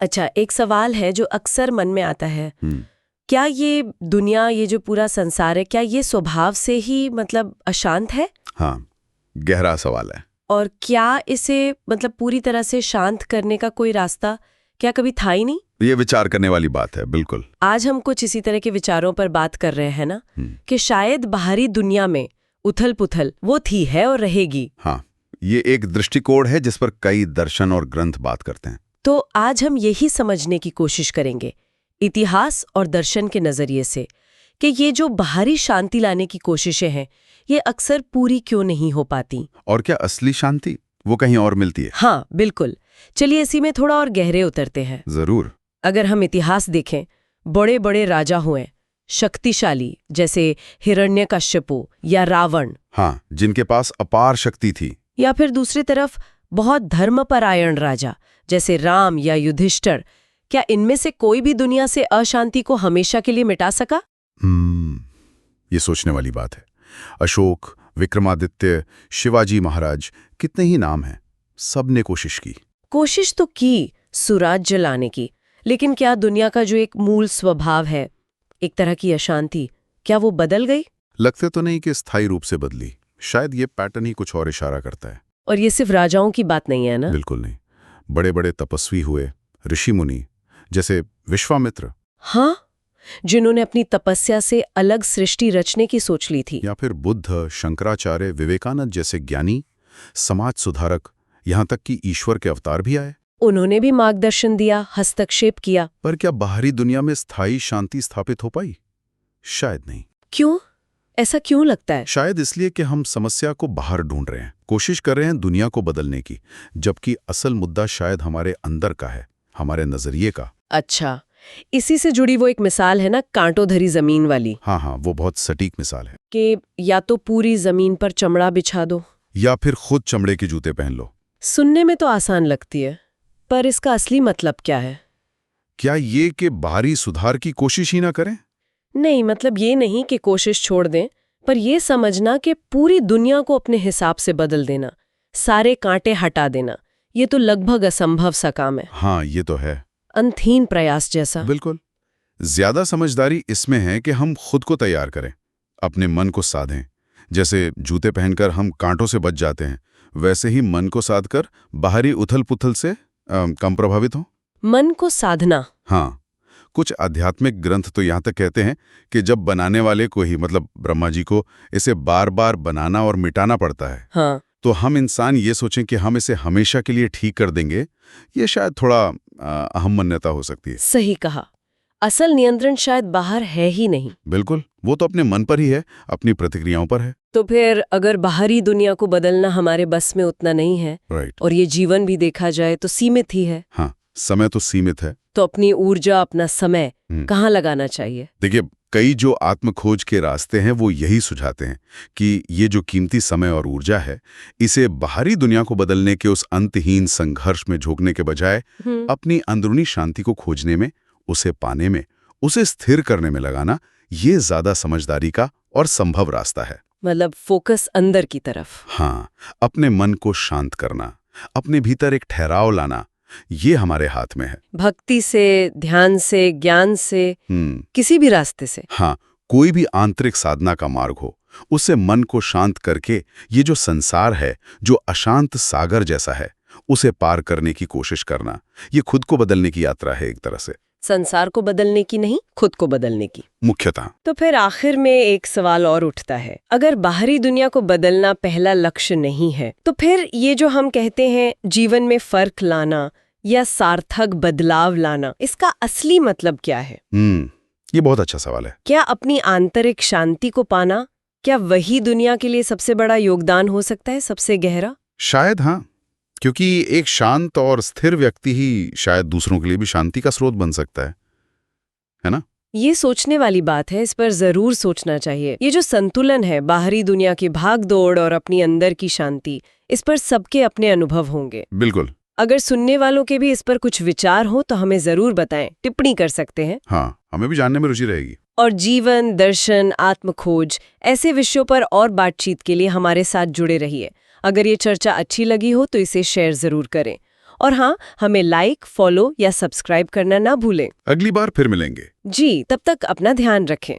अच्छा, एक सवाल है जो अक्सर मन में आता है। क्या ये दुनिया, ये जो पूरा संसार है, क्या ये स्वभाव से ही मतलब अशांत है? हाँ, गहरा सवाल है। और क्या इसे मतलब पूरी तरह से शांत करने का कोई रास्ता क्या कभी था ही नहीं? ये विचार करने वाली बात है, बिल्कुल। आज हम कुछ इसी तरह के विचारों पर बात कर रहे हैं ना, कि शायद बाहरी दुनिया में उथल पुथल वो थी, है और रहेगी। हाँ, ये एक दृष्टिकोण है जिस पर कई दर्शन और ग्रंथ बात करते हैं। तो आज हम यही समझने की कोशिश करेंगे इतिहास और दर्शन के नजरिए से कि ये जो बाहरी शांति लाने की कोशिशें हैं, ये अक्सर पूरी क्यों नहीं हो पाती, और क्या असली शांति वो कहीं और मिलती है। हाँ बिल्कुल। चलिए इसी में थोड़ा और गहरे उतरते हैं। जरूर। अगर हम इतिहास देखें, बड़े बड़े राजा हुए, शक्तिशाली, जैसे हिरण्यकश्यपु या रावण, हाँ, जिनके पास अपार शक्ति थी। या फिर दूसरी तरफ बहुत धर्मपरायण राजा जैसे राम या युधिष्ठिर, क्या इनमें से कोई भी दुनिया से अशांति को हमेशा के लिए मिटा सका? ये सोचने वाली बात है। अशोक, विक्रमादित्य, शिवाजी महाराज, कितने ही नाम हैं, सबने कोशिश तो की सुराज्य लाने की, लेकिन क्या दुनिया का जो एक मूल स्वभाव है, एक तरह की अशांति, क्या वो बदल गई? लगते तो नहीं कि स्थायी रूप से बदली। शायद ये पैटर्न ही कुछ और इशारा करता है। और ये सिर्फ राजाओं की बात नहीं है ना? बिल्कुल नहीं। बड़े बड़े तपस्वी हुए, ऋषि मुनि, जैसे विश्वामित्र, हाँ, जिन्होंने अपनी तपस्या से अलग सृष्टि रचने की सोच ली थी। या फिर बुद्ध, शंकराचार्य, विवेकानंद जैसे ज्ञानी, समाज सुधारक, यहाँ तक कि ईश्वर के अवतार भी आए। उन्होंने भी मार्गदर्शन दिया, हस्तक्षेप किया। पर क्या बाहरी दुनिया में स्थायी शांति स्थापित हो पाई? शायद नहीं। क्यों? ऐसा क्यों लगता है? शायद इसलिए कि हम समस्या को बाहर ढूंढ रहे हैं, कोशिश कर रहे हैं दुनिया को बदलने की, जबकि असल मुद्दा शायद हमारे अंदर का है, हमारे नजरिए का। अच्छा, इसी से जुड़ी वो एक मिसाल है ना, कांटों धरी जमीन वाली। हाँ, वो बहुत सटीक मिसाल है कि या तो पूरी जमीन पर चमड़ा बिछा दो, या फिर खुद चमड़े के जूते पहन लो। सुनने में तो आसान लगती है, पर इसका असली मतलब क्या है? क्या ये कि बाहरी सुधार की कोशिश ही ना करें? नहीं, मतलब ये नहीं कि कोशिश छोड़ दें, पर ये समझना कि पूरी दुनिया को अपने हिसाब से बदल देना, सारे कांटे हटा देना, ये तो लगभग असंभव सा काम है। हाँ, ये तो है। अनथहीन प्रयास जैसा। बिल्कुल। ज्यादा समझदारी इसमें है कि हम खुद को तैयार करें, अपने मन को साधें। जैसे जूते पहनकर हम कांटों से बच जाते हैं, वैसे ही मन को साधकर बाहरी उथल पुथल से कम प्रभावित हो। मन को साधना। हाँ, कुछ आध्यात्मिक ग्रंथ तो यहाँ तक कहते हैं कि जब बनाने वाले को ही, मतलब ब्रह्मा जी को, इसे बार बार बनाना और मिटाना पड़ता है। हाँ। तो हम इंसान ये सोचें कि हम इसे हमेशा के लिए ठीक कर देंगे, ये शायद थोड़ा अहम मान्यता हो सकती है। सही कहा। असल नियंत्रण शायद बाहर है ही नहीं। बिल्कुल, वो तो अपने मन पर ही है, अपनी प्रतिक्रियाओं पर है। तो फिर अगर बाहरी दुनिया को बदलना हमारे बस में उतना नहीं है, राइट, और ये जीवन भी देखा जाए तो सीमित ही है। हाँ, समय तो सीमित है। तो अपनी ऊर्जा, अपना समय कहाँ लगाना चाहिए? देखिए, कई जो आत्मखोज के रास्ते हैं वो यही सुझाते हैं कि ये जो कीमती समय और ऊर्जा है, इसे बाहरी दुनिया को बदलने के उस अंतहीन संघर्ष में झोंकने के बजाय अपनी अंदरूनी शांति को खोजने में, उसे पाने में, उसे स्थिर करने में लगाना, ये ज्यादा समझदारी का और संभव रास्ता है। मतलब फोकस अंदर की तरफ। हाँ, अपने मन को शांत करना, अपने भीतर एक ठहराव लाना, ये हमारे हाथ में है। भक्ति से, ध्यान से, ज्ञान से, किसी भी रास्ते से। हाँ, कोई भी आंतरिक साधना का मार्ग हो, उससे मन को शांत करके ये जो संसार है, जो अशांत सागर जैसा है, उसे पार करने की कोशिश करना, ये खुद को बदलने की यात्रा है एक तरह से। संसार को बदलने की नहीं, खुद को बदलने की मुख्यतः। तो फिर आखिर में एक सवाल और उठता है, अगर बाहरी दुनिया को बदलना पहला लक्ष्य नहीं है, तो फिर ये जो हम कहते हैं जीवन में फर्क लाना या सार्थक बदलाव लाना, इसका असली मतलब क्या है? ये बहुत अच्छा सवाल है। क्या अपनी आंतरिक शांति को पाना, क्या वही दुनिया के लिए सबसे बड़ा योगदान हो सकता है, सबसे गहरा? शायद हाँ, क्योंकि एक शांत और स्थिर व्यक्ति ही शायद दूसरों के लिए भी शांति का स्रोत बन सकता है ना? ये सोचने वाली बात है, इस पर जरूर सोचना चाहिए। ये जो संतुलन है, बाहरी दुनिया की भागदौड़ और अपनी अंदर की शांति, इस पर सबके अपने अनुभव होंगे। बिल्कुल। अगर सुनने वालों के भी इस पर कुछ विचार हो तो हमें जरूर बताएं, टिप्पणी कर सकते हैं। हाँ, हमें भी जानने में रुचि रहेगी। और जीवन, दर्शन, आत्मखोज, ऐसे विषयों पर और बातचीत के लिए हमारे साथ जुड़े रहिए। अगर ये चर्चा अच्छी लगी हो तो इसे शेयर जरूर करें। और हाँ, हमें लाइक, फॉलो या सब्सक्राइब करना ना भूलें। अगली बार फिर मिलेंगे। जी, तब तक अपना ध्यान रखें।